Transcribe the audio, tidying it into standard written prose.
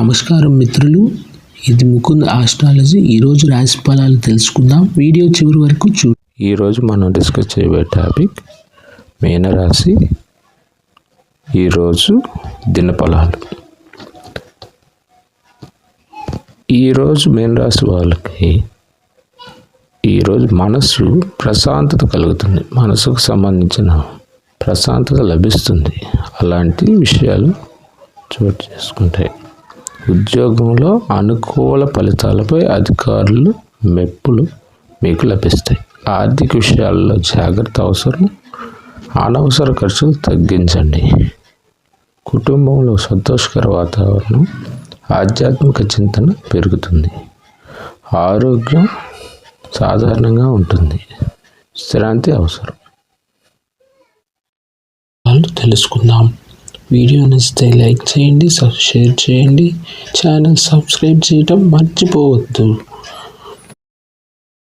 నమస్కారం మిత్రులు, ఇది ముకుంద్ ఆస్ట్రాలజీ. ఈరోజు రాశి ఫలాలు తెలుసుకుందాం. వీడియో చివరి వరకు ఈరోజు మనం డిస్కస్ చేయబోయే టాపిక్ మీనరాశి. ఈరోజు దినఫలాలు. ఈరోజు మీనరాశి వాళ్ళకి ఈరోజు మనసు ప్రశాంతత కలుగుతుంది. మనసుకు సంబంధించిన ప్రశాంతత లభిస్తుంది. అలాంటి విషయాలు చోటు చేసుకుంటాయి. ఉద్యోగంలో అనుకూల ఫలితాలపై అధికారులు మెప్పులు మీకు లభిస్తాయి. ఆర్థిక విషయాల్లో జాగ్రత్త అవసరం. అనవసర ఖర్చులు తగ్గించండి. కుటుంబంలో సంతోషకర వాతావరణం, ఆధ్యాత్మిక చింతన పెరుగుతుంది. ఆరోగ్యం సాధారణంగా ఉంటుంది. విశ్రాంతి అవసరం. తెలుసుకుందాం. వీడియో నచ్చితే లైక్ చేయండి, షేర్ చేయండి, ఛానల్ సబ్స్క్రైబ్ చేయడం మర్చిపోవద్దు.